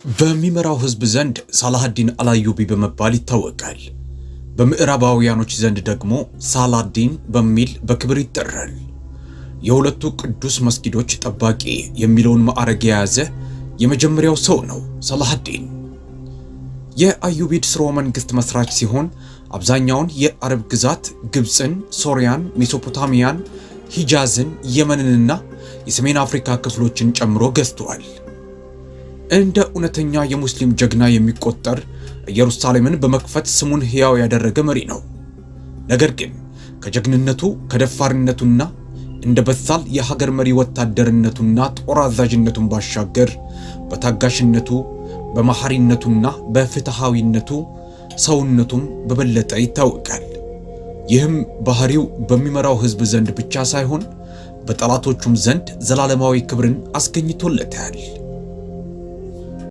በሚመራው ህዝብ ዘንድ ሳላሃዲን አልአዩቢ በመባል ይታወቃል። በምዕራባውያኖች ዘንድ ደግሞ ሳላዲን በሚል በክብር ይጠራል። የሁለቱ ቅዱስ መስጊዶች ጠባቂ የሚለውን ማዕረግ የያዘ የመጀመሪያው ሰው ነው ሳላሃዲን። የአዩቢድ ስርወ መንግስት መስራች ሲሆን አብዛኛውን የአረብ ግዛት ግብፅን፣ ሶሪያን፣ ሜሶፖታሚያን፣ ሂጃዝን፣ የመንንና የሰሜን አፍሪካ ክፍሎችን ጨምሮ ገዝቷል። እንደ እውነተኛ የሙስሊም ጀግና የሚቆጠር ኢየሩሳሌምን በመክፈት ስሙን ሕያው ያደረገ መሪ ነው። ነገር ግን ከጀግንነቱ ከደፋርነቱና እንደ በሳል የሀገር መሪ ወታደርነቱና ጦር አዛዥነቱን ባሻገር በታጋሽነቱ በመሐሪነቱና በፍትሃዊነቱ ሰውነቱም በበለጠ ይታወቃል። ይህም ባህሪው በሚመራው ህዝብ ዘንድ ብቻ ሳይሆን በጠላቶቹም ዘንድ ዘላለማዊ ክብርን አስገኝቶለታል።